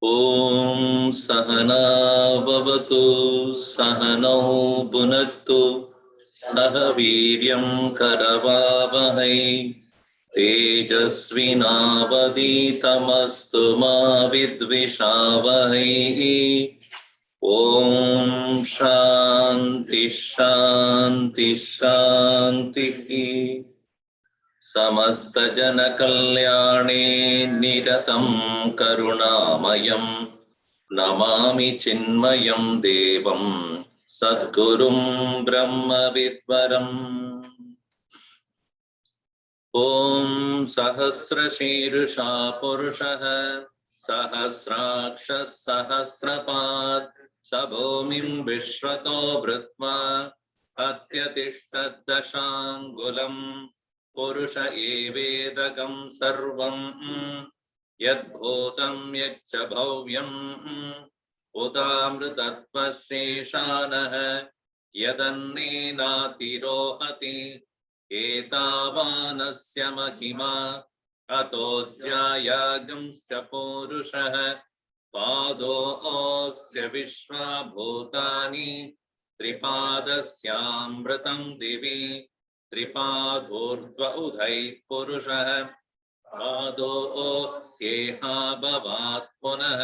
ओम सहना भवतु सहनौ भुनक्तु सह वीर्यं करवावहै तेजस्विनावधीतमस्तु मा विद्विषावहै। ओम शांति शांति शांति। समस्त जन कल्याणे निरतं करुणामयं नमामि चिन्मयं देवं सद्गुरुं ब्रह्मविद्वरम्। ॐ सहस्रशीर्षा पुरुषः सहस्राक्षः सहस्रपात् स भूमिं विश्वतो भृत्वा अत्यतिष्ठद्दशाङ्गुलम् पुरुष एवेदकं सर्वं यद्भूतं यच्च भव्यं उदामृतत्वशेषानः यदन्नेनातिरोहति एतावानस्य महिमा अतोऽध्यायागंश्च पूरुषः पादोऽस्य विश्वभूतानि त्रिपादस्यामृतं दिवि त्रिपादोर्ध्व उधैः पुरुषः पादोऽस्येहा भवात् पुनः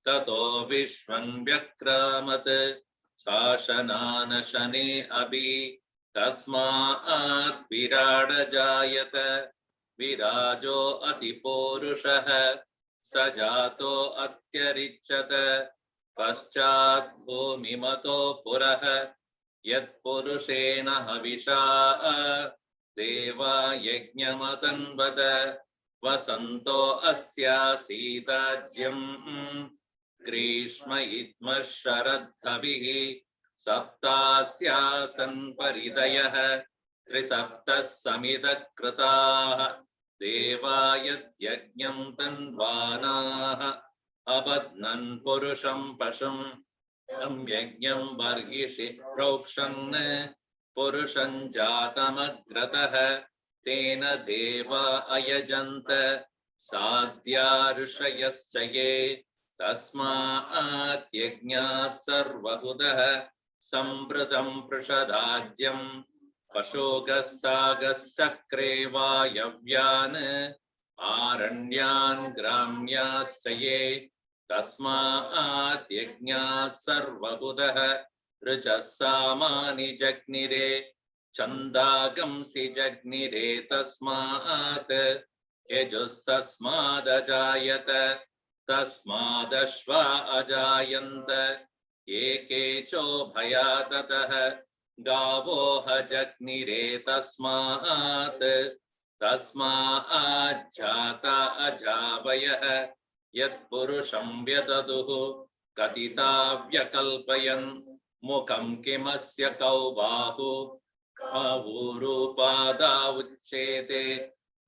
ततो विश्वं व्यक्रामत् शासनानशने अभि तस्मात् विराड जायत विराजो अतिपूरुषः स जातो अत्यरिच्यत पश्चात् भूमिमतो पुरः यत्पुरुषेण हविषा देवा यज्ञमतन्वत वसन्तो अस्यासीदाज्यम् ग्रीष्म इद्मः शरद्धविः सप्तास्यासन् परिदयः त्रिसप्तः समिदः कृताः देवा यज्ञं तन्वानाः अबध्नन् पुरुषं पशुं यज्ञं बर्हिषि प्रोक्षन् पुरुषं जातमग्रतः तेन देवा अयजन्त साध्या ऋषयश्च ये तस्मात् यज्ञात् सर्वहुतः सम्पृतं पृषदाज्यं पशुगस्तागश्चक्रे वायव्यान् आरण्यान् ग्राम्याश्च ये तस्मात् यज्ञात् सर्वहुतः ऋचः सामानि जग्निरे छन्दागंसि जग्निरे तस्मात् यजुस्तस्मादजायत तस्मादश्वा अजायन्त एकेचो भया ततः गावो जग्निरे तस्मात् तस्माज्जाता अजावयः यत्पुरुषं व्यददुः कथिता व्यकल्पयन् मुखं किमस्य कौ बाहु आहूरूपादा उच्येते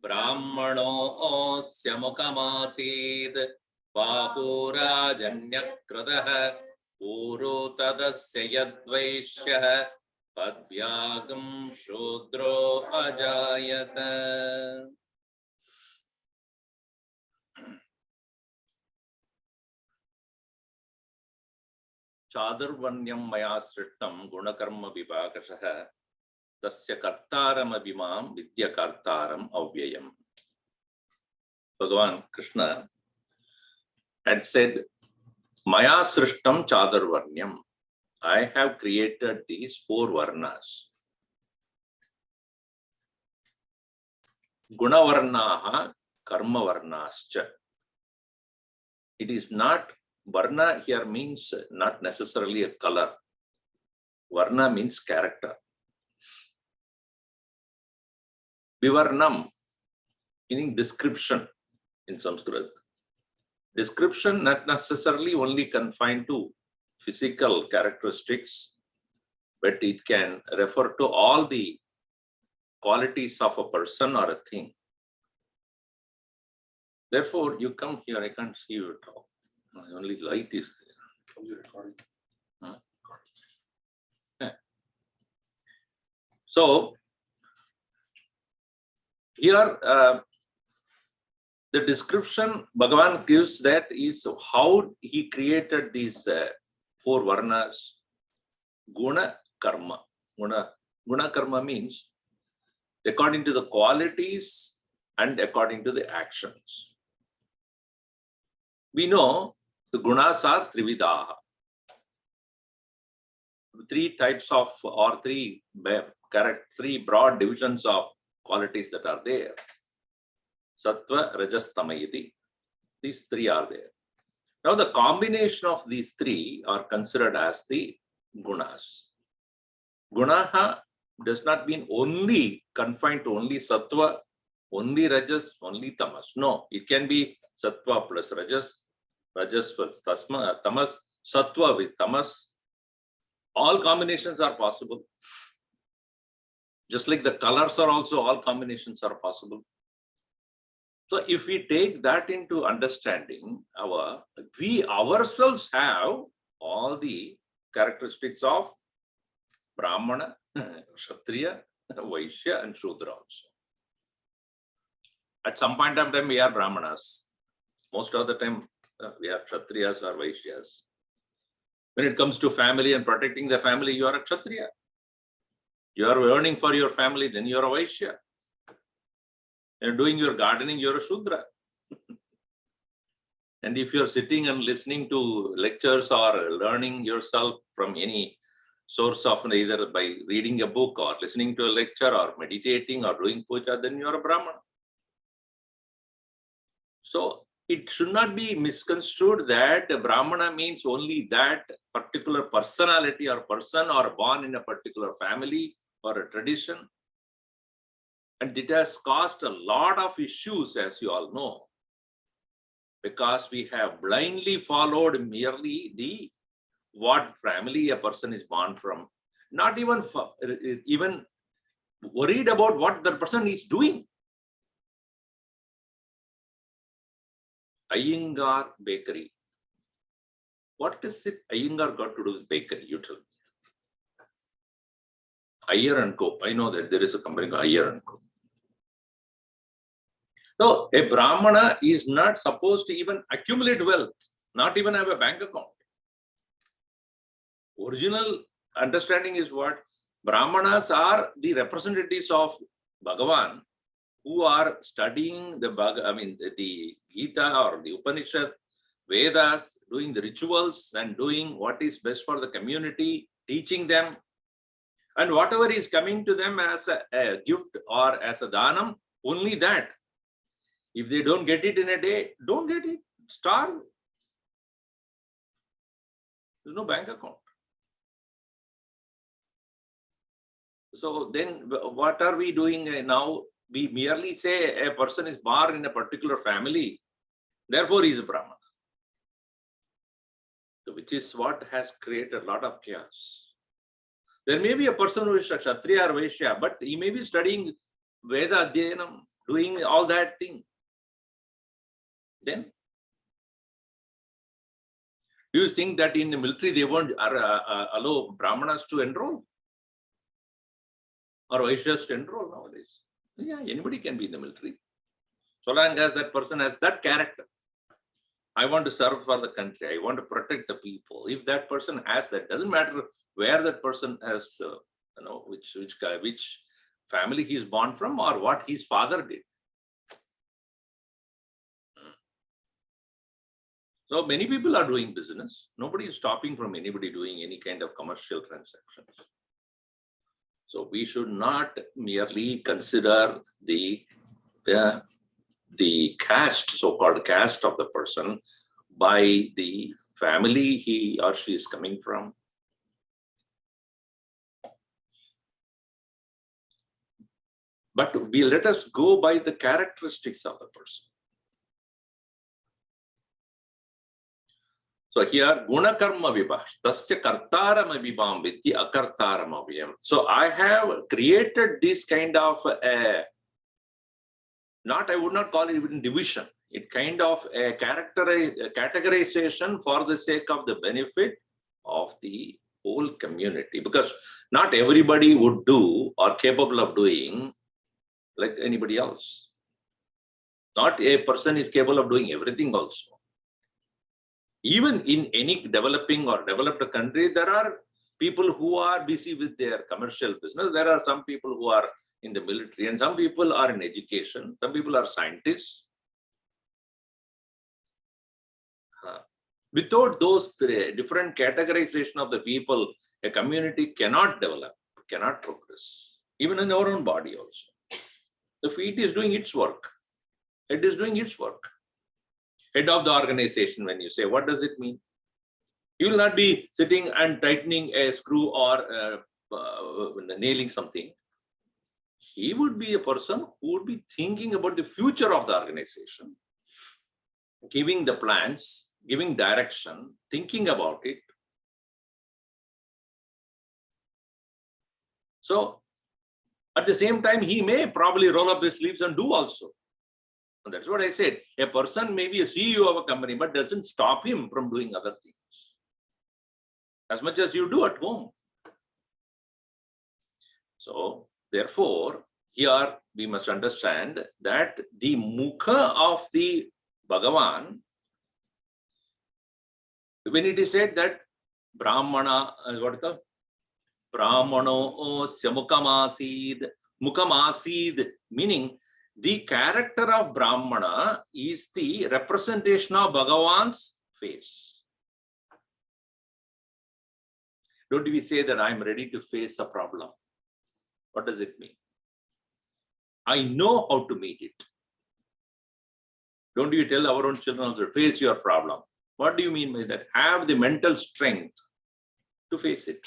ब्राह्मणोऽस्य मुखमासीत् बाहुराजन्यकृतः ऊरो तदस्य यद्वैश्यः पद्भ्यागं शूद्रो अजायत। चातुर्वर्ण्यं मया सृष्टं गुणकर्म विभागशः तस्य कर्तारमभिमां विद्य कर्तारम् अव्ययम्. Bhagavan Krishna had said, Maya srishtam chaturvarnyam. I have created these four varnas. Gunavarnaha karma varnascha. It is not, varna here means not necessarily a color. Varna means character. Vivarnam, meaning description in Sanskrit. Description not necessarily only confined to physical characteristics, but it can refer to all the qualities of a person or a thing. Therefore, you come here, I can't see you at all. Only light is there. Huh? Yeah. So, here The description Bhagavan gives that is how he created these 4 varnas. Guna karma. Guna karma means according to the qualities and according to the actions. We know the gunas are trividaha. 3 types of, or 3 broad divisions of qualities that are there. Sattva, Rajas, Tamayiti. These 3 are there. Now the combination of these 3 are considered as the gunas. Gunaha does not mean only confined to only Sattva, only Rajas, only Tamas. No, it can be Sattva plus Rajas, Rajas plus Tamas, Sattva with Tamas. All combinations are possible. Just like the colors are also, all combinations are possible. So if we take that into understanding, we ourselves have all the characteristics of Brahmana, Kshatriya, Vaishya, and Shudra also. At some point of time, we are Brahmanas. Most of the time, we are Kshatriyas or Vaishyas. When it comes to family and protecting the family, you are a Kshatriya. You are earning for your family, then you are a Vaishya. You're doing your gardening, you're a Shudra. And if you're sitting and listening to lectures or learning yourself from any source of either by reading a book or listening to a lecture or meditating or doing puja, then you're a Brahmana. So it should not be misconstrued that Brahmana means only that particular personality or person or born in a particular family or a tradition. And it has caused a lot of issues, as you all know, because we have blindly followed merely what family a person is born from, not even worried about what the person is doing. Iyengar Bakery. What is it Iyengar got to do with bakery? You tell me. Iyer and Co. I know that there is a company called Iyer and Co. So a Brahmana is not supposed to even accumulate wealth, not even have a bank account. Original understanding is what? Brahmanas are the representatives of Bhagavan who are studying the Gita or the Upanishad, Vedas, doing the rituals and doing what is best for the community, teaching them. And whatever is coming to them as a gift or as a dhanam, only that. If they don't get it in a day, don't get it. Starve. There's no bank account. So then what are we doing now? We merely say a person is born in a particular family, therefore he is a Brahmana. So which is what has created a lot of chaos. There may be a person who is a Kshatriya or Vaishya, but he may be studying Veda Adhyanam, doing all that thing. Then, do you think that in the military they won't allow Brahmanas to enroll? Or Vaishyas to enroll nowadays? Yeah, anybody can be in the military. So long as that person has that character. I want to serve for the country. I want to protect the people. If that person has that, doesn't matter where that person has, which family he is born from or what his father did. So many people are doing business. Nobody is stopping from anybody doing any kind of commercial transactions. So we should not merely consider the caste, so-called caste of the person by the family he or she is coming from. But let us go by the characteristics of the person. So here, guna karma vibha, tasya kartaram vibham vidhi akartaram aviyam. So I have created this kind of I would not call it even division. It kind of a categorization for the sake of the benefit of the whole community, because not everybody would do or capable of doing like anybody else. Not a person is capable of doing everything also. Even in any developing or developed country, there are people who are busy with their commercial business. There are some people who are in the military, and some people are in education. Some people are scientists. Without those different categorization of the people, a community cannot develop, cannot progress. Even in our own body also. The feet is doing its work. Head is doing its work. Head of the organization, when you say, what does it mean? You will not be sitting and tightening a screw or nailing something. He would be a person who would be thinking about the future of the organization, giving the plans, giving direction, thinking about it. So at the same time, he may probably roll up his sleeves and do also. And that's what I said. A person may be a CEO of a company, but doesn't stop him from doing other things. As much as you do at home. So therefore, here we must understand that the mukha of the Bhagavan, when it is said that Brahmana, what is it? Brahmano Mukamasid, Mukamasid, meaning the character of Brahmana is the representation of Bhagavan's face. Don't we say that I'm ready to face a problem? What does it mean? I know how to meet it. Don't we tell our own children also, face your problem? What do you mean by that? Have the mental strength to face it.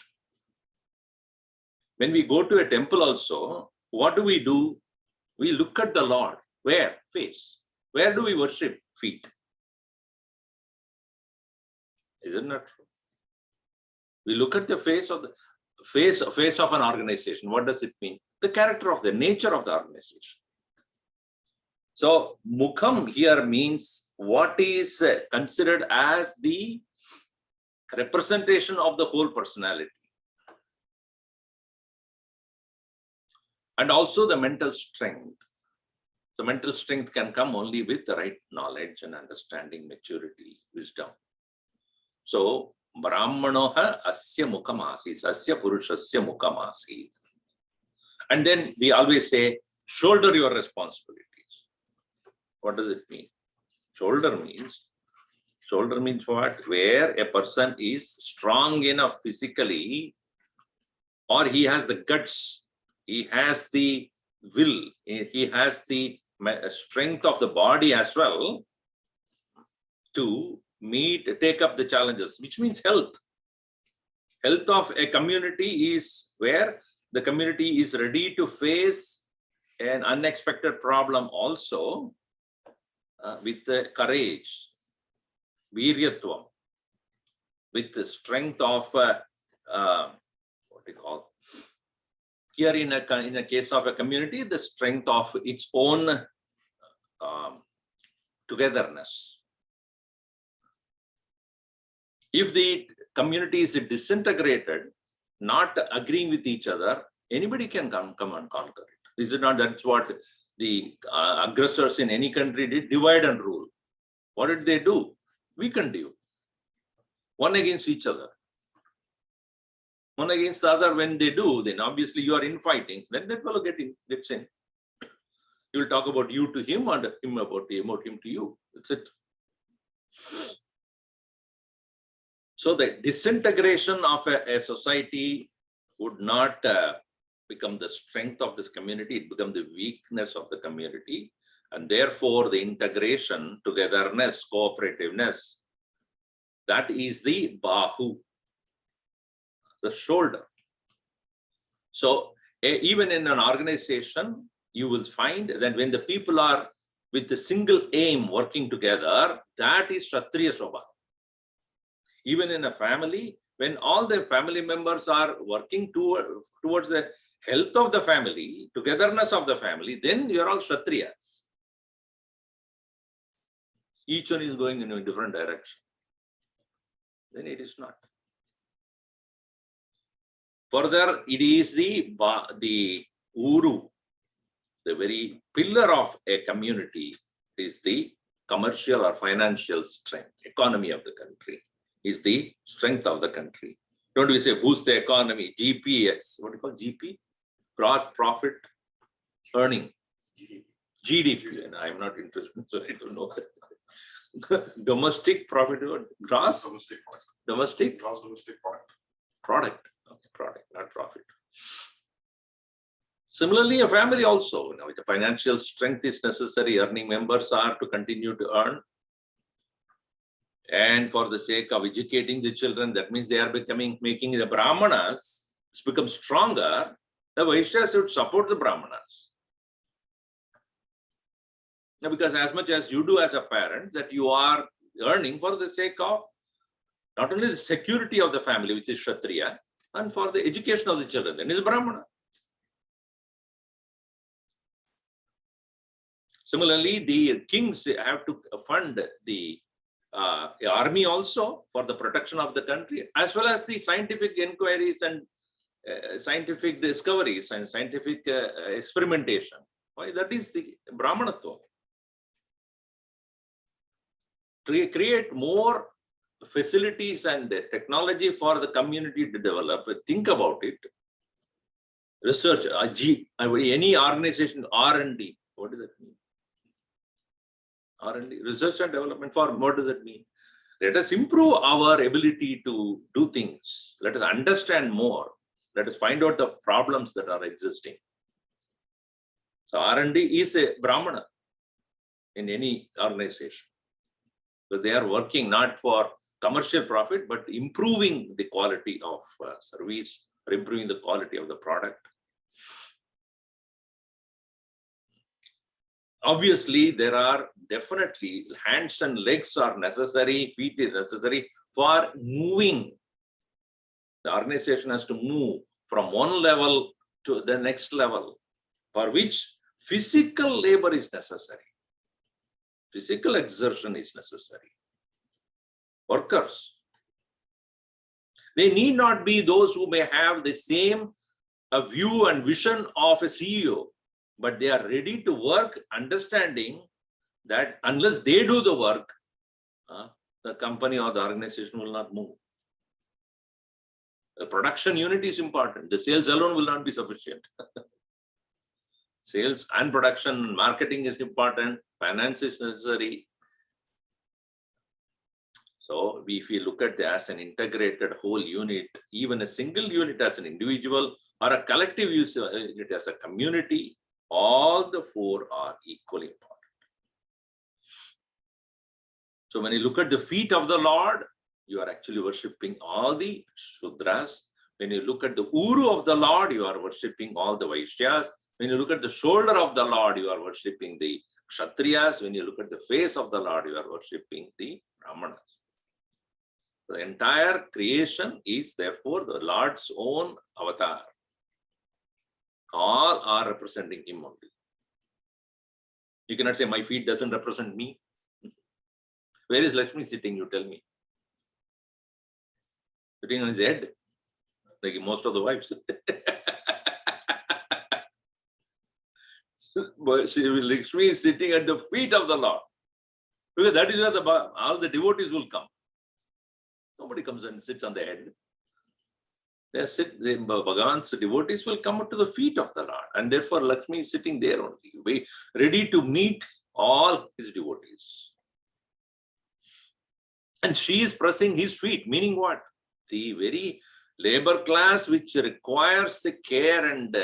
When we go to a temple also, what do? We look at the Lord. Where? Face. Where do we worship? Feet. Isn't that true? We look at the face of an organization. What does it mean? The character of the nature of the organization. So mukham here means what is considered as the representation of the whole personality. And also the mental strength. The mental strength can come only with the right knowledge and understanding, maturity, wisdom. So Brahmanoha asya mukamasis, asya purushasya mukamasis. And then we always say, shoulder your responsibilities. What does it mean? Shoulder means what? Where a person is strong enough physically, or he has the guts, he has the will, he has the strength of the body as well to take up the challenges, which means health. Health of a community is where the community is ready to face an unexpected problem also with courage, viryatvam, with the strength of what do you call? Here in a case of a community, the strength of its own togetherness. If the community is disintegrated, not agreeing with each other, anybody can come and conquer it. Is it not? That's what the aggressors in any country did, divide and rule. What did they do? Weakened you. One against each other. One against the other, when they do, then obviously you are infighting. Then that fellow gets in. You will talk about you to him and him about him to you. That's it. So the disintegration of a society would not become the strength of this community, it becomes the weakness of the community. And therefore the integration, togetherness, cooperativeness, that is the bahu, the shoulder. So even in an organization, you will find that when the people are with the single aim working together, that is Kshatriya Swabhava. Even in a family, when all the family members are working towards the health of the family, togetherness of the family, then you are all Kshatriyas. Each one is going in a different direction. Then it is not. Further, it is the Uru, the very pillar of a community, is the commercial or financial strength. Economy of the country is the strength of the country. Don't we say boost the economy? GPS, what do you call GP? Gross profit earning. GDP, and I'm not interested, so I don't know. Domestic profit, gross Domestic product. domestic Gross domestic product. product. Okay, product, not profit. Similarly, a family also, the financial strength is necessary. Earning members are to continue to earn. And for the sake of educating the children, that means they are making the Brahmanas become stronger. The Vaishyas should support the Brahmanas. Now, because as much as you do as a parent, that you are earning for the sake of not only the security of the family, which is Kshatriya, and for the education of the children, then is Brahmana. Similarly, the kings have to fund the army also for the protection of the country, as well as the scientific inquiries and scientific discoveries and scientific experimentation. Why? That is the Brahmanatva. To create more facilities and technology for the community to develop. Think about it. Research, any organization, R&D, what does that mean? R&D, research and development for what does it mean? Let us improve our ability to do things. Let us understand more. Let us find out the problems that are existing. So R&D is a Brahmana in any organization. So they are working not for commercial profit, but improving the quality of service or improving the quality of the product. Obviously, there are definitely hands and legs are necessary, feet is necessary for moving. The organization has to move from one level to the next level, for which physical labor is necessary. Physical exertion is necessary. Workers, they need not be those who may have the same view and vision of a CEO, but they are ready to work, understanding that unless they do the work, the company or the organization will not move. The production unit is important. The sales alone will not be sufficient. Sales and production, marketing is important, finance is necessary. So if we look at it as an integrated whole unit, even a single unit as an individual or a collective unit as a community, all the four are equally important. So when you look at the feet of the Lord, you are actually worshipping all the Shudras. When you look at the Uru of the Lord, you are worshipping all the Vaishyas. When you look at the shoulder of the Lord, you are worshipping the Kshatriyas. When you look at the face of the Lord, you are worshipping the Brahmanas. The entire creation is therefore the Lord's own avatar. All are representing him only. You cannot say my feet doesn't represent me. Where is Lakshmi sitting? You tell me. Sitting on his head, like most of the wives. Lakshmi is sitting at the feet of the Lord. Because that is where all the devotees will come. Nobody comes and sits on the head. The Bhagavan's devotees will come up to the feet of the Lord. And therefore Lakshmi is sitting there only, ready to meet all his devotees. And she is pressing his feet, meaning what? The very labor class which requires the care and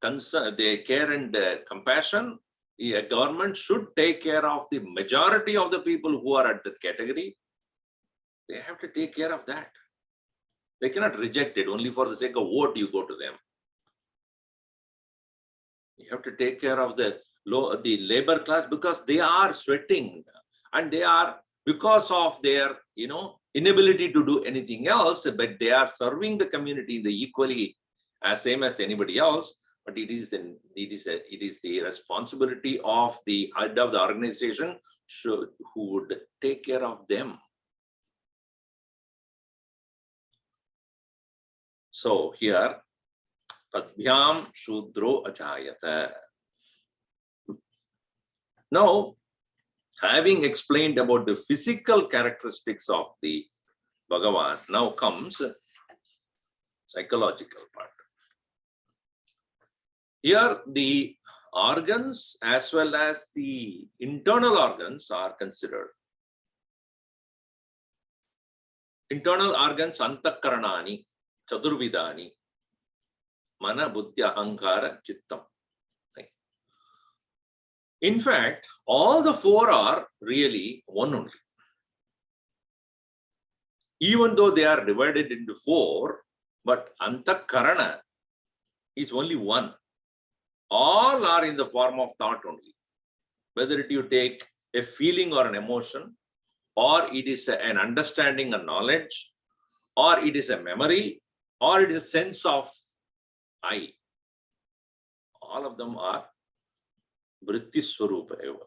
concern, the care and compassion, the government should take care of the majority of the people who are at that category. They have to take care of that. They cannot reject it only for the sake of vote. You go to them. You have to take care of the labor class because they are sweating, and they are, because of their inability to do anything else, but they are serving the community the equally as same as anybody else. But it is the responsibility of the head of the organization who would take care of them. So here, Tadbhyam Shudro Ajayata. Now, Having explained about the physical characteristics of the Bhagavan, now comes psychological part. Here the organs as well as the internal organs are considered. Internal organs antakaranani, chaturvidani, mana, buddhi, ahankara, chittam. In fact, all the four are really one only. Even though they are divided into four, but antakarana is only one. All are in the form of thought only. Whether you take a feeling or an emotion, or it is an understanding and knowledge, or it is a memory, or it is a sense of I. All of them are vritti swarupa eva.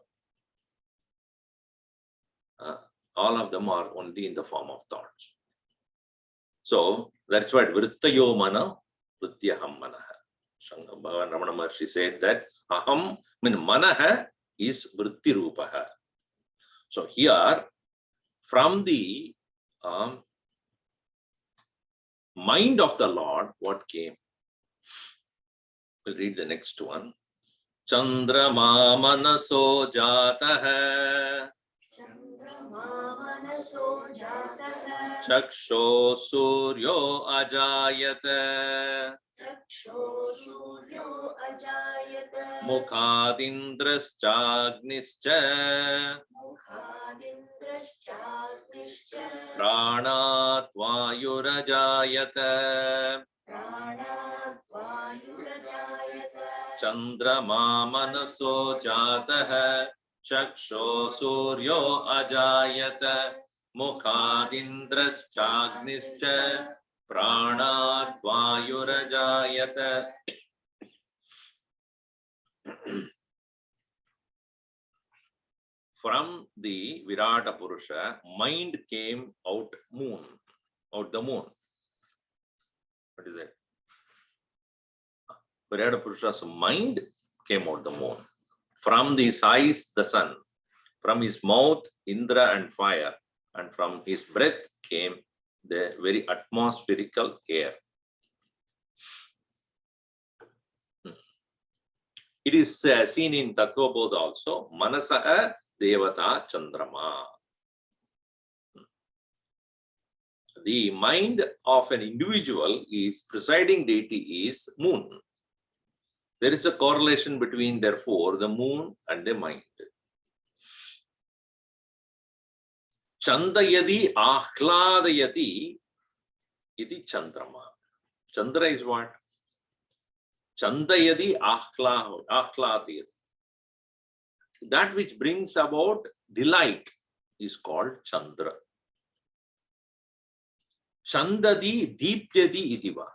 All of them are only in the form of thoughts. So that's why vrittayo mana, vrityaham manaha. Bhagavan Ramana Maharshi said that aham means manaha is vritti rupaha. So here, from the mind of the Lord, what came? We'll read the next one. Chandrama manaso jataha. Chaksho suryo ajayata. Mukhadindraschagnischa. Pranat vayurajayata. Chandrama manaso jataha. Chaksho suryo ajayata. Mukhadindraschagnischa. Pranat vayurajayata. From the Virata Purusha, mind came out the moon. What is it? Virata Purusha's mind came out the moon. From his eyes, the sun. From his mouth, Indra and fire. And from his breath came the very atmospherical air. It is seen in Tattva Bodha also. Manasaha Devata Chandrama. The mind of an individual is presiding deity is moon. There is a correlation between, therefore, the moon and the mind. Chandayadi ahladayati iti Chandrama. Chandra is what? Chandayadi ahladayati. That which brings about delight is called Chandra. Chandadi deepyadi itiva.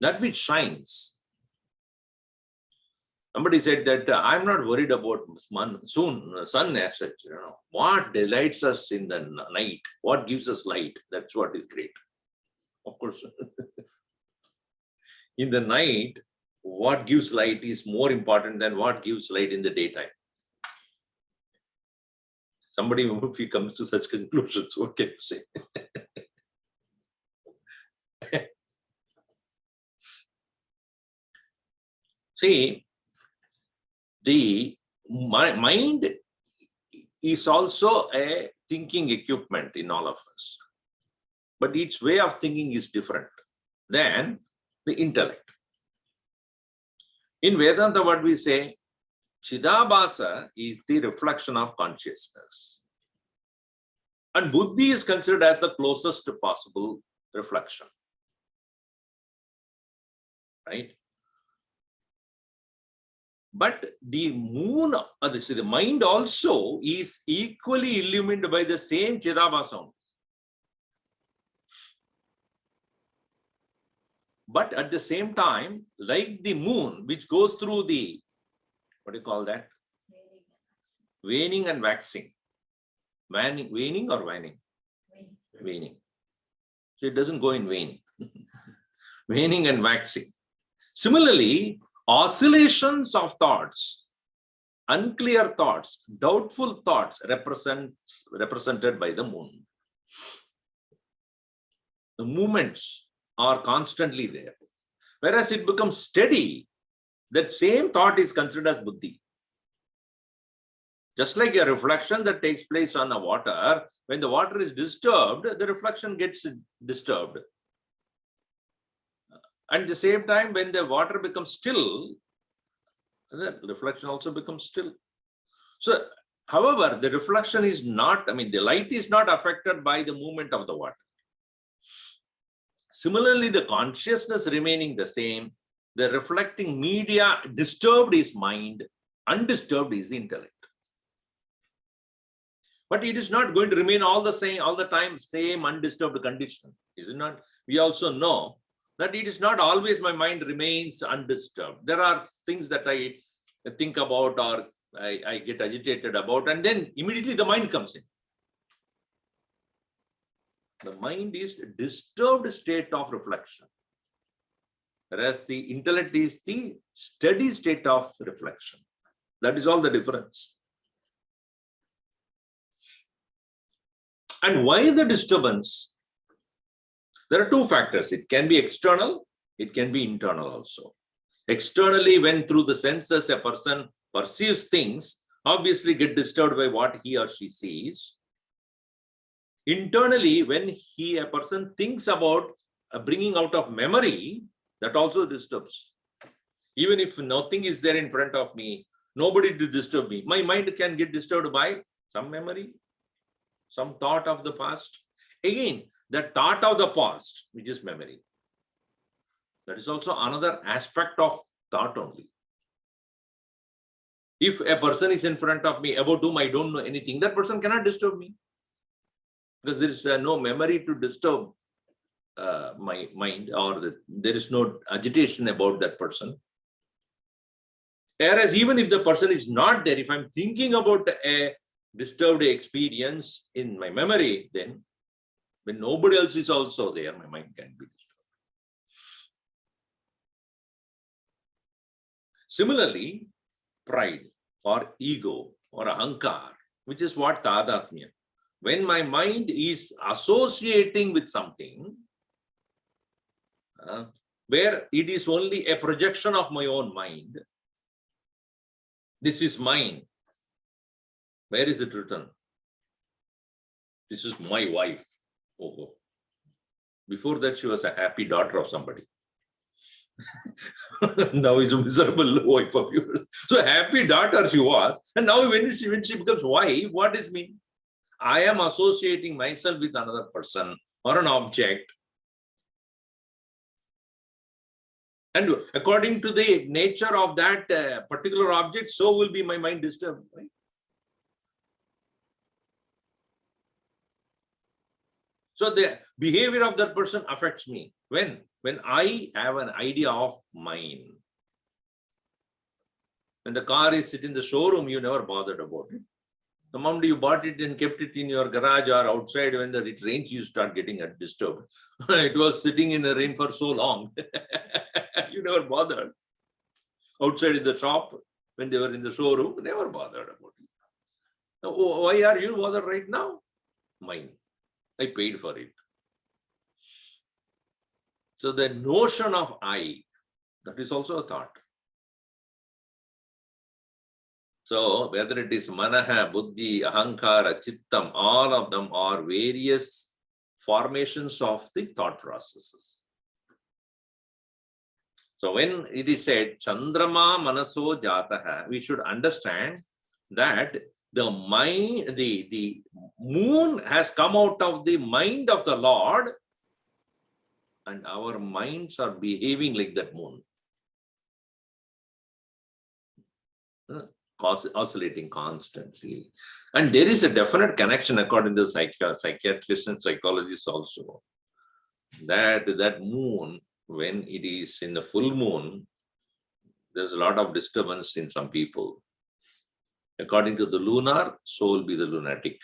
That which shines. Somebody said that I'm not worried about sun as such. You know, what delights us in the night, what gives us light, that's what is great. Of course, in the night, what gives light is more important than what gives light in the daytime. Somebody, if he comes to such conclusions, what can you say? See, the mind is also a thinking equipment in all of us, but its way of thinking is different than the intellect. In Vedanta, what we say, Chidabhasa is the reflection of consciousness, and Buddhi is considered as the closest possible reflection, right? But the moon, the mind also is equally illumined by the same Chidabhasa. But at the same time, like the moon, which goes through the, what do you call that? Waning and waxing. Waning or waning? Waning. So it doesn't go in wane. Waning and waxing. Similarly, oscillations of thoughts unclear thoughts, doubtful thoughts represented by the moon. The movements are constantly there. Whereas it becomes steady, that same thought is considered as buddhi. Just like a reflection that takes place on a water, when the water is disturbed, the reflection gets disturbed. At the same time, when the water becomes still, the reflection also becomes still. So, however, the reflection is not, the light is not affected by the movement of the water. Similarly, the consciousness remaining the same, the reflecting media disturbed is mind, undisturbed is the intellect. But it is not going to remain all the time, same undisturbed condition. Is it not? We also know that it is not always my mind remains undisturbed. There are things that I think about or I get agitated about, and then immediately the mind comes in. The mind is a disturbed state of reflection, whereas the intellect is the steady state of reflection. That is all the difference. And why the disturbance? There are two factors. It can be external, it can be internal also. Externally, when through the senses a person perceives things, obviously get disturbed by what he or she sees. Internally, when a person thinks about bringing out of memory, that also disturbs. Even if nothing is there in front of me, nobody to disturb me, my mind can get disturbed by some memory, some thought of the past. Again, the thought of the past, which is memory, that is also another aspect of thought only. If a person is in front of me about whom I don't know anything, that person cannot disturb me, because there is no memory to disturb my mind, or there is no agitation about that person. Whereas even if the person is not there, if I'm thinking about a disturbed experience in my memory, then when nobody else is also there, my mind can be disturbed. Similarly, pride or ego or ahankar, which is what tadatmya. When my mind is associating with something, where it is only a projection of my own mind, this is mine. Where is it written? This is my wife. Oh. Before that, she was a happy daughter of somebody. Now is a miserable wife of yours. So happy daughter she was, and now when she becomes wife, what does it mean? I am associating myself with another person or an object, and according to the nature of that particular object, so will be my mind disturbed, right? So the behavior of that person affects me. When I have an idea of mine. When the car is sitting in the showroom, you never bothered about it. The moment you bought it and kept it in your garage or outside, when it rains, you start getting disturbed. It was sitting in the rain for so long. You never bothered. Outside in the shop, when they were in the showroom, never bothered about it. Now, why are you bothered right now? Mine. I paid for it. So the notion of I, that is also a thought. So whether it is manaha, buddhi, ahankara, chittam, all of them are various formations of the thought processes. So when it is said Chandrama Manaso Jataha, we should understand that the mind, the moon has come out of the mind of the Lord, and our minds are behaving like that moon, oscillating constantly. And there is a definite connection, according to psychiatrists and psychologists also, that moon, when it is in the full moon, there's a lot of disturbance in some people. According to the lunar, so will be the lunatic.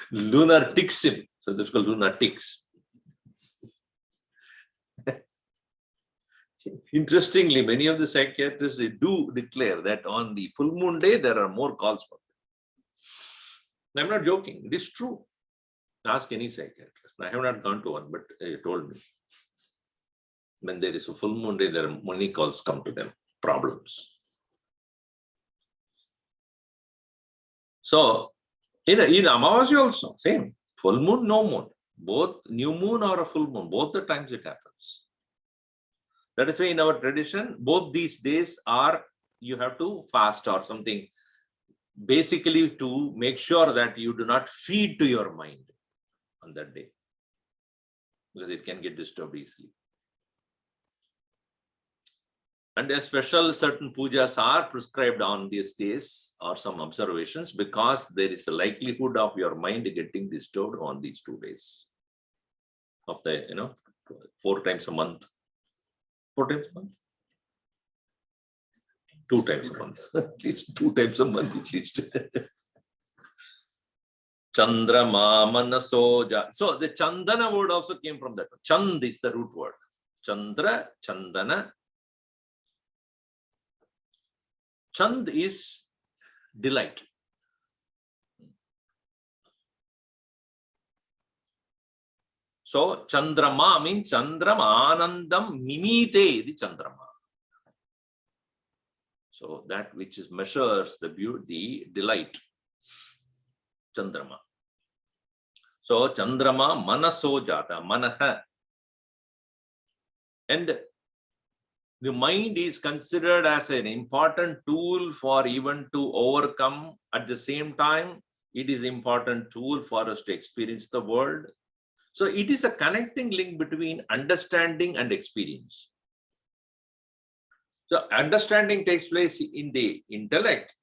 Lunar ticks him. So that's called lunatics. Interestingly, many of the psychiatrists they do declare that on the full moon day, there are more calls for them. I'm not joking. It is true. Ask any psychiatrist. I have not gone to one, but they told me. When there is a full moon day, there are many calls come to them, problems. So, in Amavasya also, same. Full moon, no moon. Both new moon or a full moon, both the times it happens. That is why in our tradition, both these days are, you have to fast or something, basically to make sure that you do not feed to your mind on that day, because it can get disturbed easily. And a special certain pujas are prescribed on these days or some observations, because there is a likelihood of your mind getting disturbed on these 2 days of the, 4 times a month. 4 times a month? 2 times a month. At least 2 times a month at least. Chandrama manasoja. So the Chandana word also came from that. Chand is the root word. Chandra, Chandana. Chand is delight. So Chandrama means Chandrama Anandam Mimite the Chandrama. So that which is measures the beauty, the delight. Chandrama. So Chandrama Manaso Jata, Manaha. And the mind is considered as an important tool for even to overcome. At the same time, it is an important tool for us to experience the world. So it is a connecting link between understanding and experience. So understanding takes place in the intellect,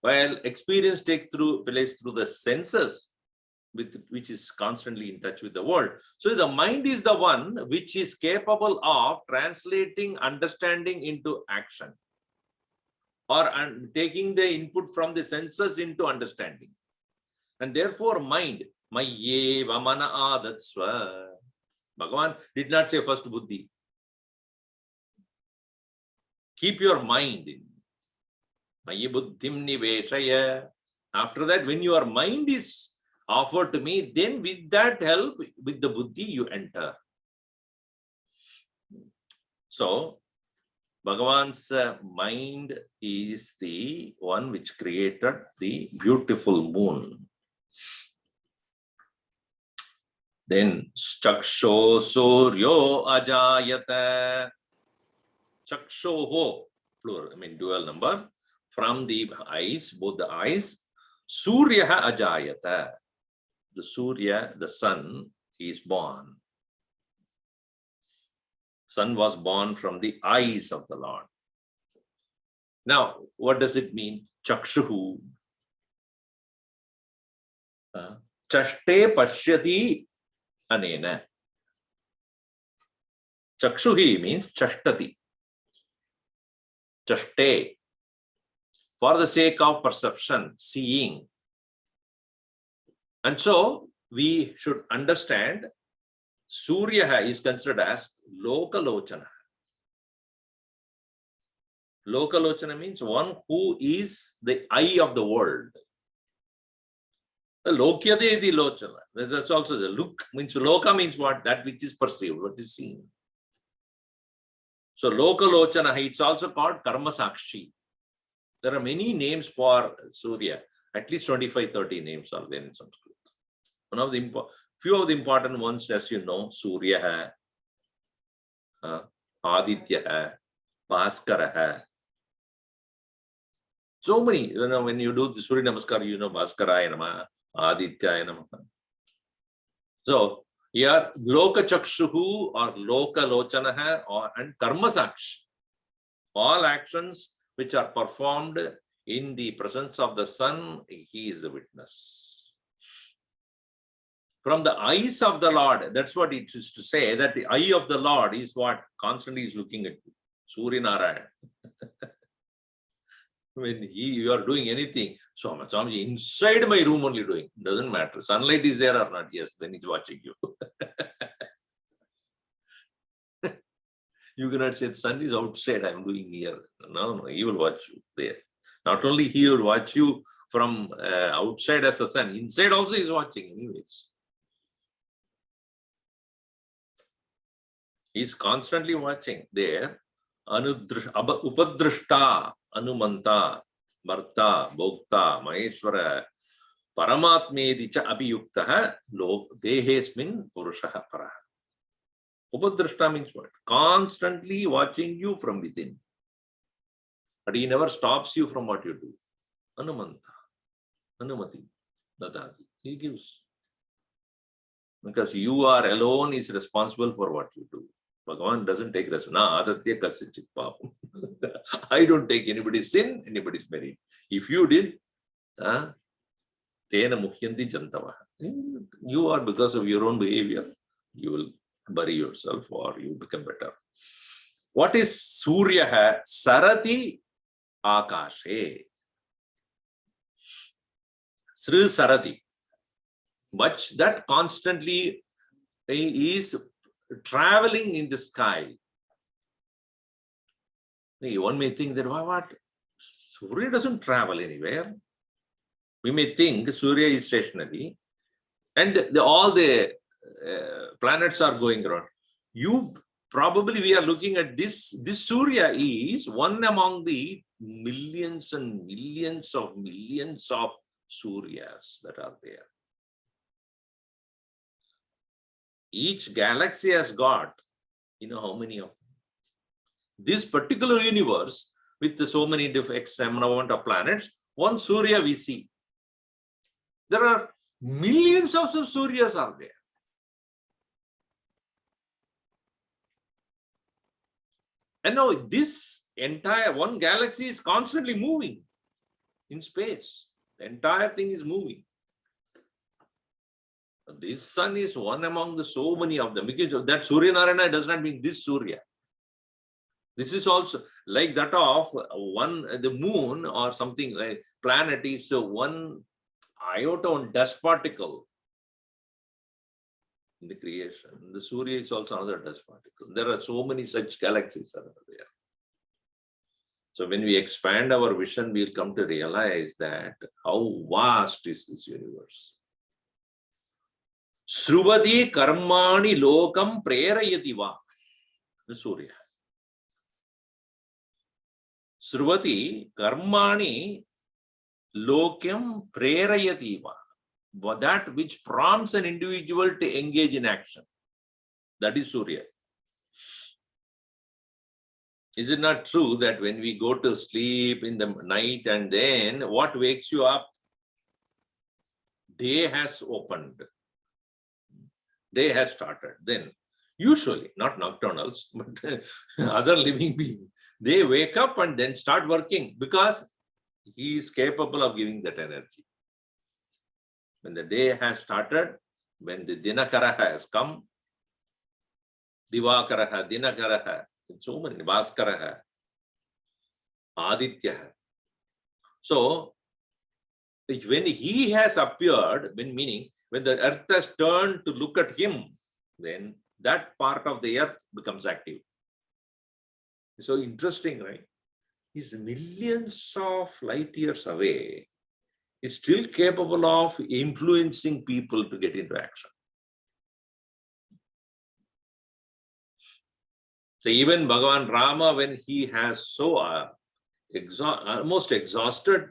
while experience takes place through the senses, which is constantly in touch with the world. So the mind is the one which is capable of translating understanding into action, or taking the input from the senses into understanding. And therefore mind, Mayye Vamana Adatsva. Bhagavan did not say first buddhi. Keep your mind in. Mayye buddhim niveshaya. After that, when your mind is offered to me, then with that help, with the buddhi, you enter. So, Bhagavan's mind is the one which created the beautiful moon. Then, Chaksho Suryo Ajayata. Chakshoho, plural, dual number. From the eyes, both the eyes, Suryaha Ajayata. The Surya, the sun, is born. Sun was born from the eyes of the Lord. Now, what does it mean? Chakshuhu. Chaste pashyati anena. Chakshuhi means chashtati. Chaste. For the sake of perception, seeing. And so we should understand Surya is considered as Lokalochana. Lokalochana means one who is the eye of the world. Lokyate iti lochana. That's also the look means loka means what? That which is perceived, what is seen. So Lokalochana, it's also called Karma Sakshi. There are many names for Surya. At least 25-30 names are there in Sanskrit. One of the few of the important ones, as you know, Surya, Aditya, Bhaskara. So many, when you do the Surya Namaskar, Bhaskaraya Namaha, Adityaya Namaha. So here, Loka Chakshuhu or Loka Lochanaha and Karma Sakshi. All actions which are performed in the presence of the sun, he is the witness. From the eyes of the Lord, that's what it is to say, that the eye of the Lord is what constantly is looking at you. Surya Narayan. When you are doing anything, so Swamiji, inside my room only doing, doesn't matter. Sunlight is there or not, yes, then he's watching you. You cannot say the sun is outside, I'm doing here. No, he will watch you there. Not only he will watch you from outside as a sun, inside also he is watching anyways. He is constantly watching there. Upadrishta, Anumanta, Bharta, Bhokta, Maheshwara, Paramatmedicha Abhiyuktaha, Dehesmin Purushaha Paraha. Upadrishta means what? Constantly watching you from within. But he never stops you from what you do. Anumanta, Anumati, Dadati. He gives. Because you are alone is responsible for what you do. Bhagavan doesn't take responsibility. I don't take anybody's sin, anybody's merit. If you did, tena muhyanti jantava. You are, because of your own behavior, you will bury yourself or you become better. What is Surya? Sarati Akashe. Sri Sarati. Much that constantly is traveling in the sky. One may think that what? Surya doesn't travel anywhere. We may think Surya is stationary and all the planets are going around. We are looking at this. This Surya is one among the millions and millions of Suryas that are there. Each galaxy has got, how many of them? This particular universe with so many different X amount of planets, one Surya we see. There are millions of Suryas are there. And now this entire one galaxy is constantly moving in space. The entire thing is moving. This sun is one among the so many of them. Because that Surya Narayana does not mean this Surya. This is also like that of the moon or something like planet is one iota on dust particle in the creation. The Surya is also another dust particle. There are so many such galaxies are there. So when we expand our vision, we'll come to realize that how vast is this universe. Sruvati karmani lokam prerayati va. The Surya. Sruvati karmani lokam prerayati va. That which prompts an individual to engage in action. That is Surya. Is it not true that when we go to sleep in the night and then what wakes you up? Day has opened. Day has started. Then usually, not nocturnals, but other living beings, they wake up and then start working because he is capable of giving that energy. When the day has started, when the Dinakara has come, Divakara, Dinakara, so many, Bhaskara, Aditya. So, when he has appeared, meaning when the earth has turned to look at him, then that part of the earth becomes active. So interesting, right? He's millions of light years away. Is still capable of influencing people to get into action. So even Bhagavan Rama, when he has so almost exhausted,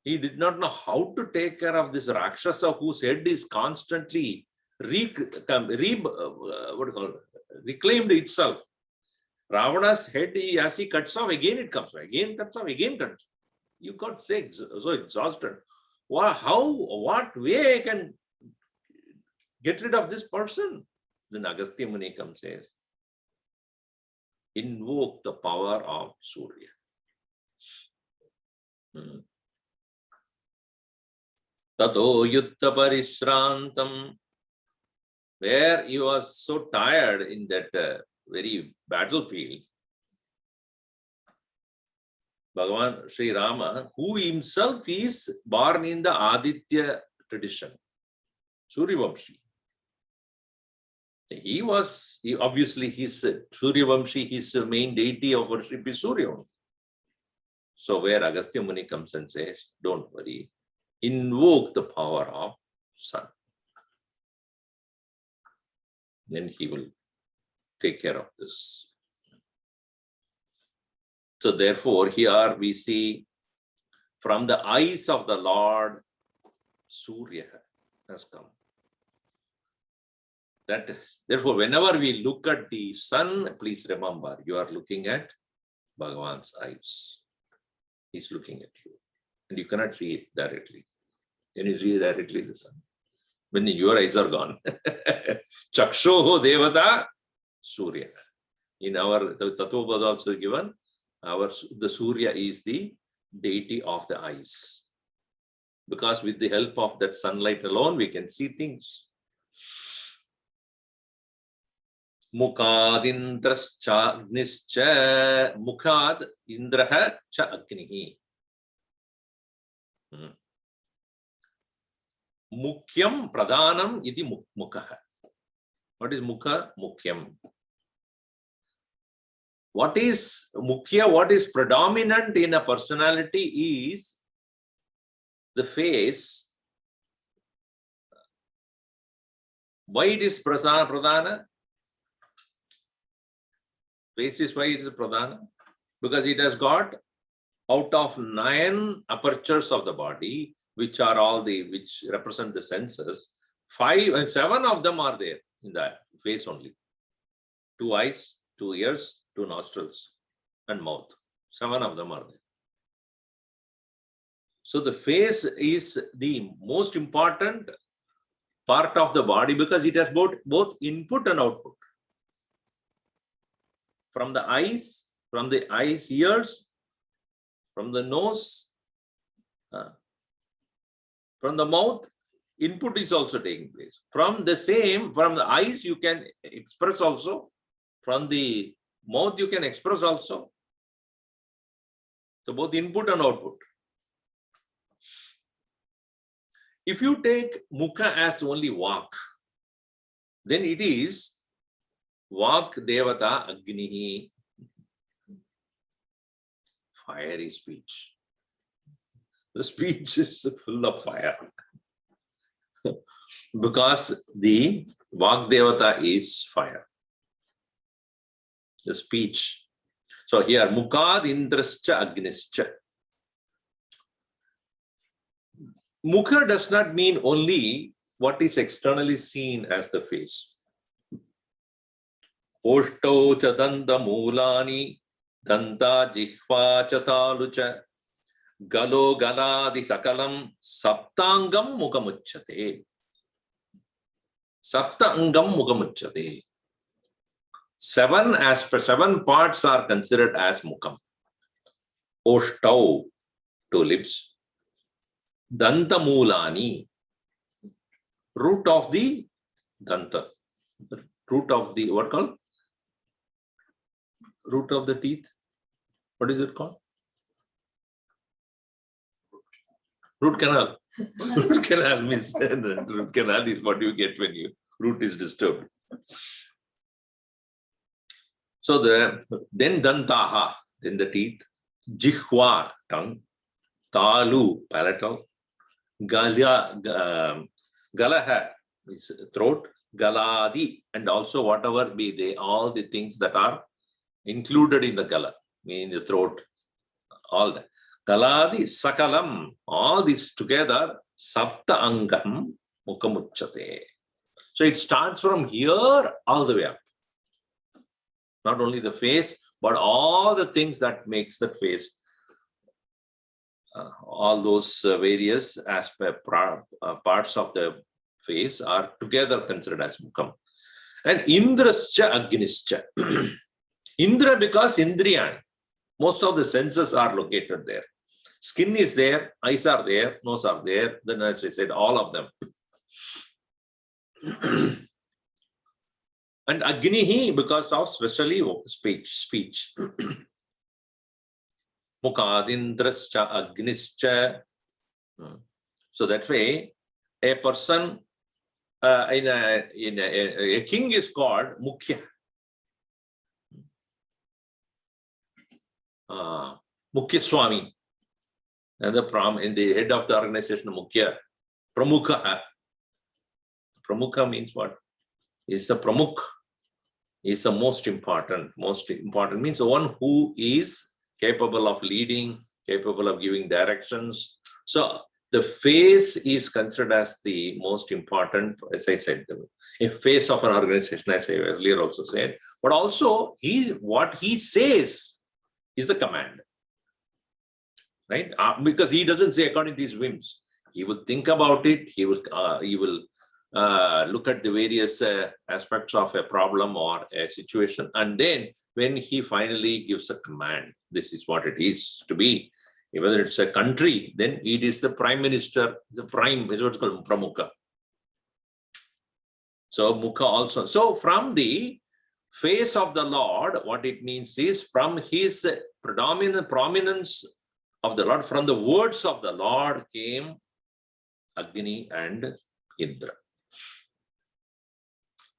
he did not know how to take care of this Rakshasa whose head is constantly reclaimed itself. Ravana's head, as he cuts off, again it comes, again cuts off, again cuts. You got so exhausted. What way I can get rid of this person? Then Agastya Muni comes says, invoke the power of Surya. Tato yutta parishrantam, where he was so tired in that very battlefield, Bhagavan Sri Rama, who himself is born in the Aditya tradition, Suryavamshi. Obviously he's Suryavamshi, his main deity of worship is Surya. So where Agastya Muni comes and says, don't worry, invoke the power of sun. Then he will take care of this. So therefore, here we see from the eyes of the Lord, Surya has come. That is, therefore, whenever we look at the sun, please remember, you are looking at Bhagavan's eyes. He's looking at you. And you cannot see it directly. Can you see directly the sun? When your eyes are gone. Chakshoho Devata Surya. In our Tattvabodha also given, the Surya is the deity of the eyes. Because with the help of that sunlight alone, we can see things. Mukad indrascha agnischa, mukad indraha cha agnihi. Mukyam pradhanam iti mukha. What is mukha? Mukyam. What is mukhya? What is predominant in a personality is the face. Why it is pradhana? Face is why it is pradhana. Because it has got out of 9 apertures of the body, which are all which represent the senses, 5 and 7 of them are there in the face only. 2 eyes, 2 ears, 2 nostrils, and mouth. 7 of them are there. So the face is the most important part of the body because it has both input and output. From the eyes, ears, from the nose, from the mouth, input is also taking place. From the eyes you can express also, from the mouth you can express also. So both input and output. If you take mukha as only vak, then it is vak devata agnihi, fiery speech. The speech is full of fire. Because the vak devata is fire. The speech. So here, mukad indrascha agnischa. Mukha does not mean only what is externally seen as the face. Oshto cha danta mulani, danta jihva cha talucha, galo galadi sakalam, saptangam mukamucchate. Saptangam mukamucchate. 7 parts are considered as mukham. Oshtau, 2 lips. Danta mulani, root of the danta, root of the what called? Root of the teeth. What is it called? Root canal. Root canal means root canal is what you get when your root is disturbed. So then dantaha, then the teeth, jihva, tongue, talu, palatal, galaha is throat, galadi, and also whatever be they, all the things that are included in the gala, meaning the throat, all that. Galadi, sakalam, all this together, sapta angam mukamucchate. So it starts from here all the way up. Not only the face, but all the things that makes the face. All those various parts of the face are together considered as mukham. And indrascha agnischa. Indra because indriyan. Most of the senses are located there. Skin is there, eyes are there, nose are there. Then as I said, all of them. And agnihi because of especially speech. Mukadindrascha agnischa. So that way, a person a king is called Mukhya. Mukhya Swami. And in the head of the organization, Mukhya, Pramukha. Pramukha means what? Is the Pramukh. Is the most important. Most important means the one who is capable of leading, capable of giving directions. So the face is considered as the most important, as I said, a face of an organization, as I earlier also said. But also, what he says is the command, right? Because he doesn't say according to his whims. He will think about it. He will look at the various aspects of a problem or a situation, and then when he finally gives a command, this is what it is to be. Whether it's a country, then it is the prime minister, the prime is what's called Pramukha. So Mukha also. So from the face of the Lord, what it means is from his predominant prominence of the Lord, from the words of the Lord came Agni and Indra.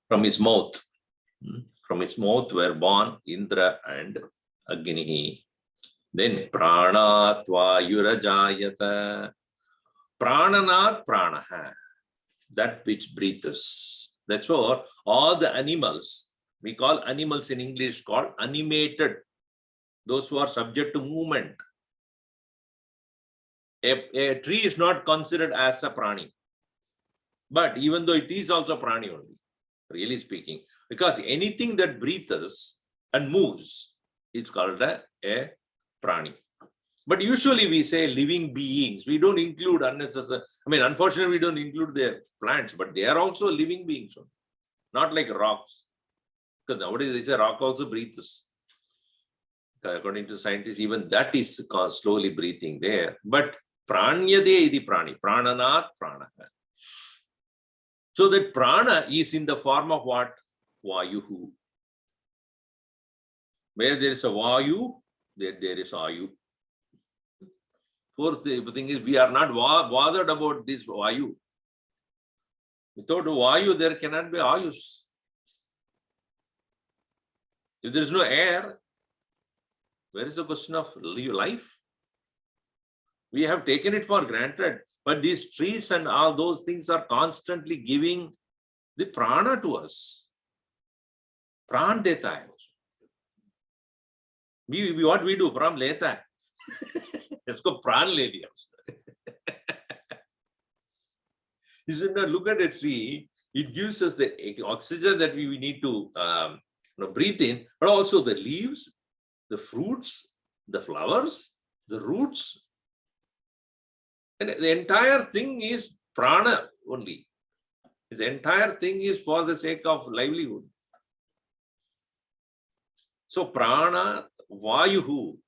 From his mouth were born Indra and Agni. Then Pranat Vayurajayata. Prananat Pranaha, that which breathes. That's why all the animals, we call animals in English called animated, those who are subject to movement. A tree is not considered as a prani, but even though it is also prani only, really speaking, because anything that breathes and moves is called a prani. But usually we say living beings. We don't include unnecessary. I mean, unfortunately, we don't include the plants, but they are also living beings, not like rocks. Because nowadays they say rock also breathes. According to scientists, even that is slowly breathing there. But pranyade idi prani, prananat pranaha. So that prana is in the form of what? Vayuhu. Where there is a vayu, there is ayu. Fourth thing is, we are not bothered about this vayu. Without vayu, there cannot be ayus. If there is no air, where is the question of life? We have taken it for granted, but these trees and all those things are constantly giving the prana to us. Pran deta hai. What we do, pran leta hai. Isko pran le liya. Look at a tree, it gives us the oxygen that we need to breathe in, but also the leaves, the fruits, the flowers, the roots. And the entire thing is prana only. The entire thing is for the sake of livelihood. So prana, vayuhu.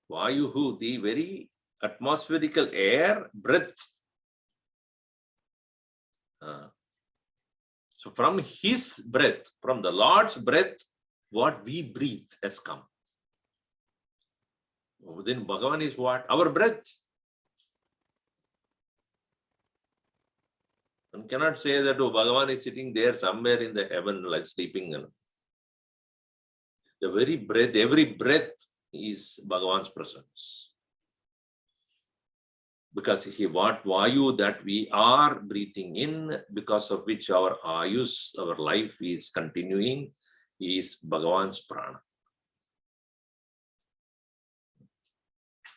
Vayuhu, the very atmospherical air, breath. So from his breath, from the Lord's breath, what we breathe has come. Then Bhagavan is what? Our breath. One cannot say that Bhagavan is sitting there somewhere in the heaven like sleeping. The very breath, every breath is Bhagavan's presence. Because what vayu that we are breathing in, because of which our ayus, our life is continuing, is Bhagavan's prana.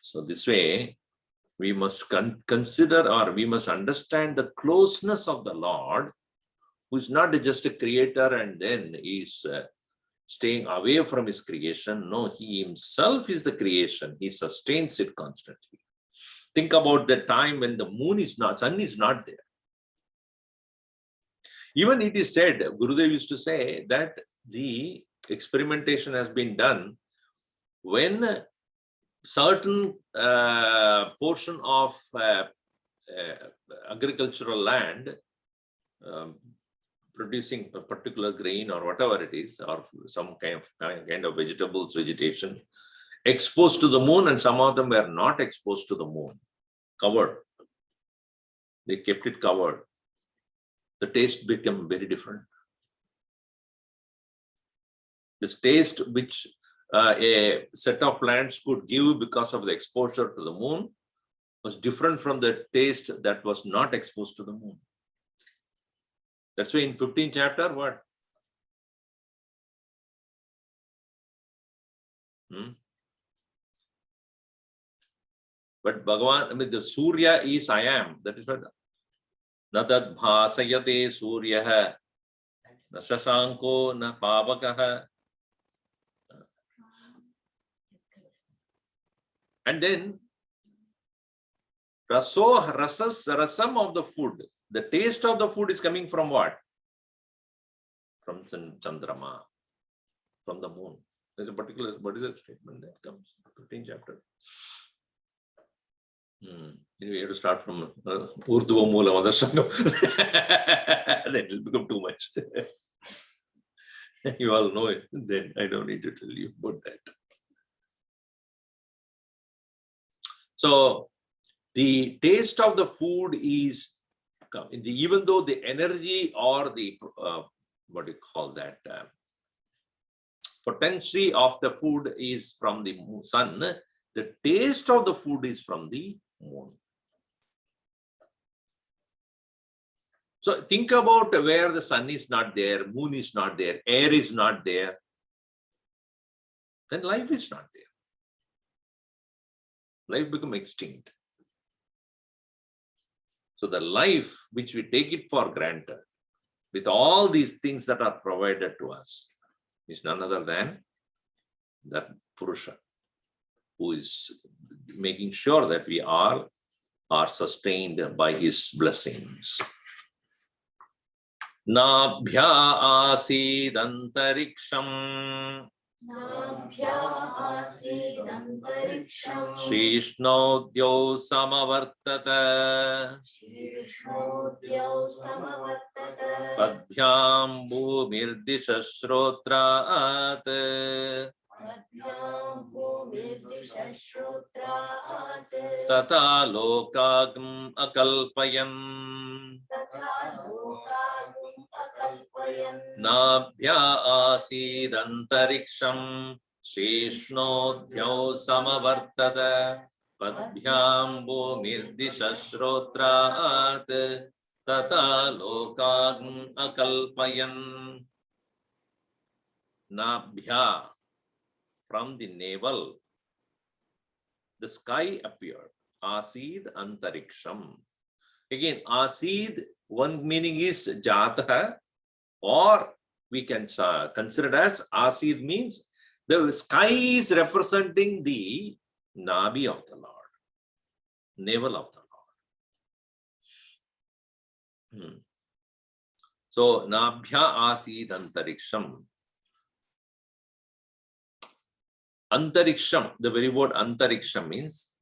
So this way, we must consider, or we must understand the closeness of the Lord, who is not just a creator and then is staying away from his creation. No, he himself is the creation. He sustains it constantly. Think about the time when the sun is not there. Even it is said, Gurudev used to say that the experimentation has been done when certain portion of agricultural land producing a particular grain or whatever it is, or some kind of vegetation, exposed to the moon, and some of them were not exposed to the moon, covered. They kept it covered. the taste became very different. This taste which a set of plants could give because of the exposure to the moon was different from the taste that was not exposed to the moon. That's why in 15th chapter, what? But Bhagavan, I mean, the Surya is I am. That is what. Natad bhasayate Surya na shashanko na pavakaha. And then rasam of the food. The taste of the food is coming from what? From Chandrama, from the moon. There's a particular, what is that statement that comes? 15th chapter. Anyway, you have to start from Urdhva Moola Madharshangam. Then it will become too much. You all know it. Then I don't need to tell you about that. So the taste of the food is, even though the energy or the, what do you call that, potency of the food is from the sun, the taste of the food is from the moon. So think about where the sun is not there, moon is not there, air is not there, then life is not there. Life becomes extinct. So the life which we take it for granted, with all these things that are provided to us, is none other than that Purusha, who is making sure that we all are sustained by his blessings. Nabhya asid antariksham Shishnodyo samavartata Padbhyam bhumirdisha shrotraat Tata lokagam akalpayan Nabhya asid antariksham Shishnodyo samavartata Padbhyam bhumirdisha shrotraat Tata lokagam akalpayan. Nabhya, from the navel, the sky appeared. Asid antariksham. Again, asid, one meaning is jataha, or we can consider as asid means the sky is representing the nabi of the Lord, navel of the Lord. So, nabhya asid antariksham. Antariksham, the very word antariksham means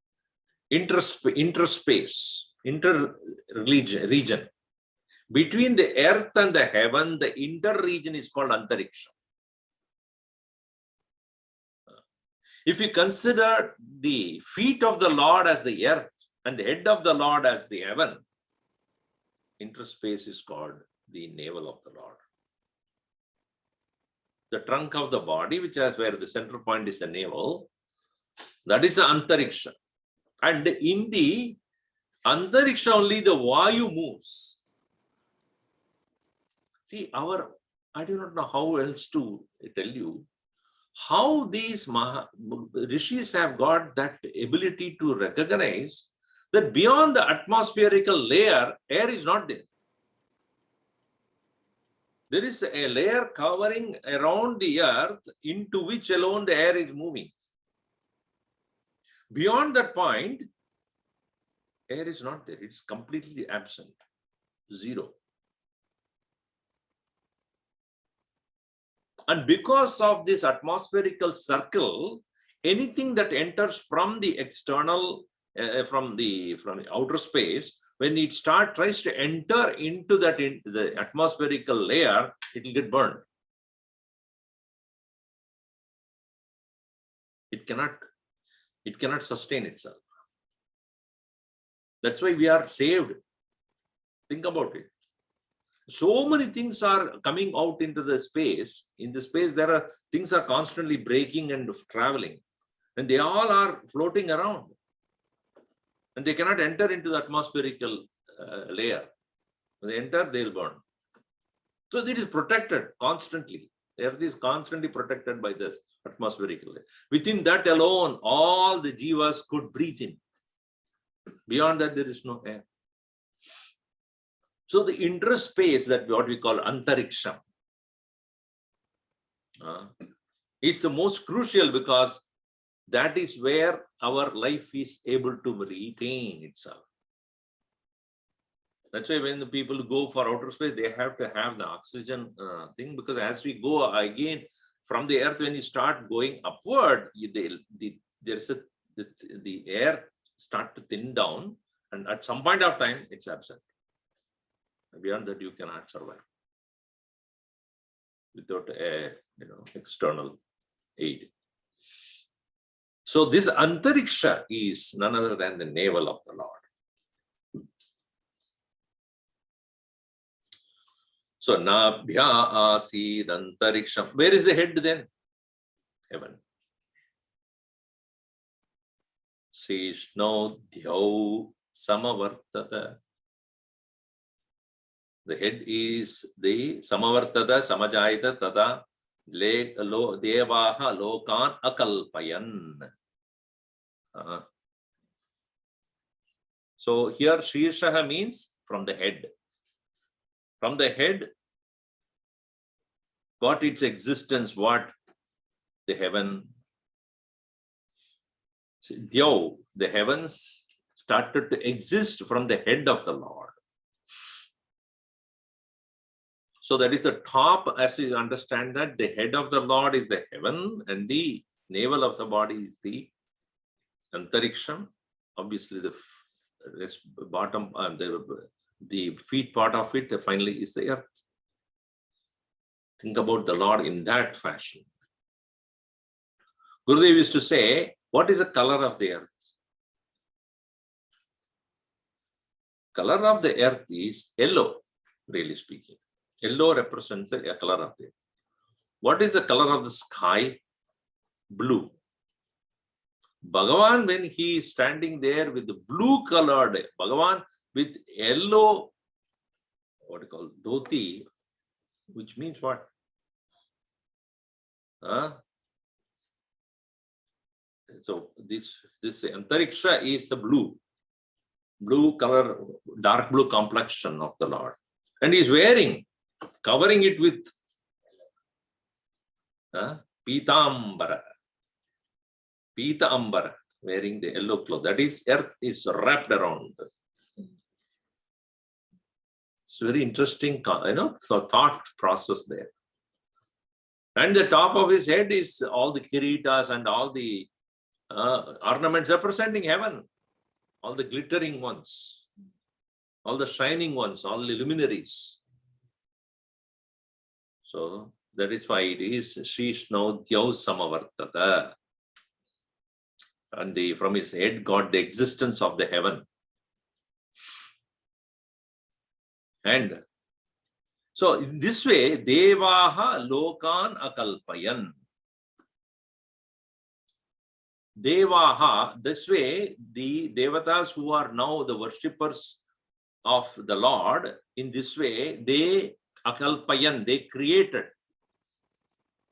interspace, region. Between the earth and the heaven, the inter-region is called antariksham. If you consider the feet of the Lord as the earth and the head of the Lord as the heaven, interspace is called the navel of the Lord. The trunk of the body, which is where the center point is the navel, that is the antariksha. And in the antariksha only the vayu moves. See, I do not know how else to tell you how these rishis have got that ability to recognize that beyond the atmospherical layer, air is not there. There is a layer covering around the earth into which alone the air is moving. Beyond that point, air is not there. It's completely absent. Zero. And because of this atmospherical circle, anything that enters from the external, from the outer space, when it tries to enter into the atmospherical layer, it will get burned. It cannot sustain itself. That's why we are saved. Think about it. So many things are coming out into the space. In the space, things are constantly breaking and traveling, and they all are floating around, and they cannot enter into the atmospherical layer. When they enter, they'll burn. So it is protected constantly. The earth is constantly protected by this atmospherical layer. Within that alone, all the jivas could breathe in. Beyond that, there is no air. So the interspace, that what we call antariksham, is the most crucial, because that is where our life is able to retain itself. That's why when the people go for outer space, they have to have the oxygen thing, because as we go again from the earth, when you start going upward, the air start to thin down, and at some point of time, it's absent. Beyond that, you cannot survive without a external aid. So this antariksha is none other than the navel of the Lord. So nabhya asid antariksham. Where is the head then? Heaven. Sishno dhyau samavartata. The head is the samavartada, samajayata, tada, devaha, lokan, akalpayan. So here Shirshaha means from the head. From the head, got its existence, what? The heaven. Dhyau, the heavens started to exist from the head of the Lord. So that is the top, as you understand that the head of the Lord is the heaven, and the navel of the body is the antariksham. Obviously, the bottom and the feet part of it finally is the earth. Think about the Lord in that fashion. Gurudev used to say, what is the color of the earth? Color of the earth is yellow, really speaking. Yellow represents the color of the earth. What is the color of the sky? Blue. Bhagavan, when he is standing there with the blue colored, Bhagavan with yellow, what you call dhoti, which means what? So this antariksha is the blue color, dark blue complexion of the Lord, and he is wearing, covering it with Pitambara, wearing the yellow cloth. That is, earth is wrapped around. It's very interesting, so thought process there. And the top of his head is all the kiritas and all the ornaments representing heaven, all the glittering ones, all the shining ones, all the luminaries. So that is why it is Shrishno Dhyau Samavartata. And from his head got the existence of the heaven. And so in this way, Devaha Lokan Akalpayan. Devaha, this way, the Devatas who are now the worshippers of the Lord, in this way, they Akalpayan, they created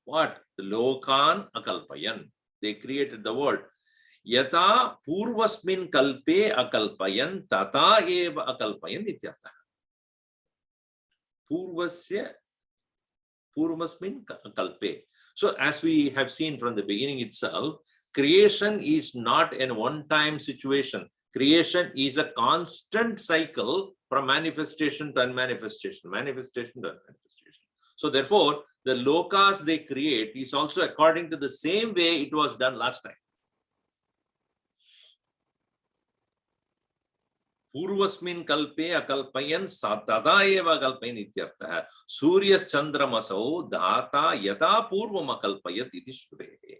what? Lokan Akalpayan. They created the world. Yata Purvasmin Kalpe Akalpayan, Tata Eva Akalpayan Ityartha. Purvasmin Kalpe. So as we have seen from the beginning itself, creation is not a one-time situation. Creation is a constant cycle from manifestation to unmanifestation, manifestation to unmanifestation. So therefore, the lokas they create is also according to the same way it was done last time. Purvasmin kalpe akalpayan satada eva kalpayan ityartha. Surya chandramasau dhata yata purvam akalpayat iti shrutehe.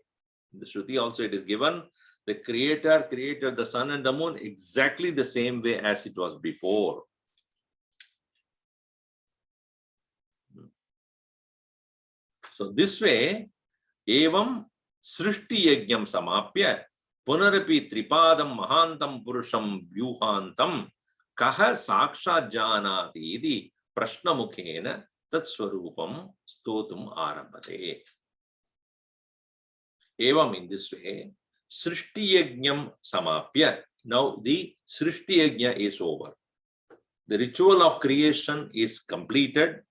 In the Shruti also it is given, the creator created the sun and the moon exactly the same way as it was before. So this way, evam srishti yajnam samapya punarapi tripadam mahantam purusham vyuhantam kaha sakshat janati iti prashnamukhena tat swarupam stotum arambhate. Evam, in this way, srishti yajnam samapya. Now the srishti yajna is over. The ritual of creation is completed.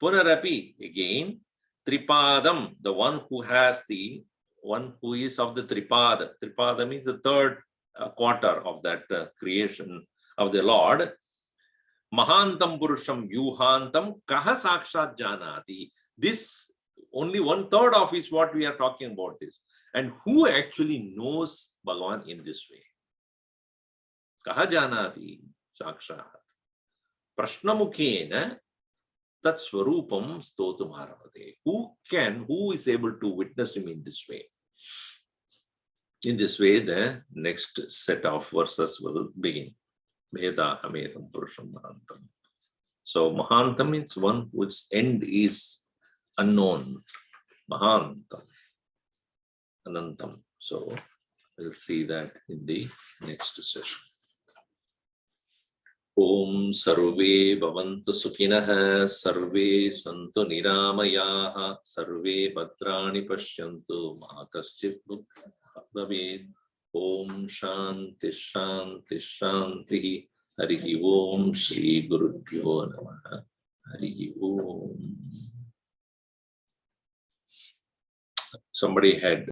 Punarapi, again, tripadam, the one who has the one who is of the tripada. Tripada means the third quarter of that creation of the Lord. Mahantam purusham yuhantam kaha sakshat janati. This only 1/3 of is what we are talking about this. And who actually knows Bhagavan in this way? Kaha janati sakshat. Prashnamukhena tat swarupam stotum arabhate. Who is able to witness him in this way? In this way, the next set of verses will begin. Veda hamedam purusham mahantam. So mahantam means one whose end is unknown. Mahantam. Anantam. So we'll see that in the next session. Om sarve bhavantu sukhinah, sarve santu niramayaha, sarve bhadrani pashyantu, ma kaschit dukkha bhavet. Om shanti shanti shanti. Harihi Om Shri Gurubhyo Namaha. Harihi Om. Somebody had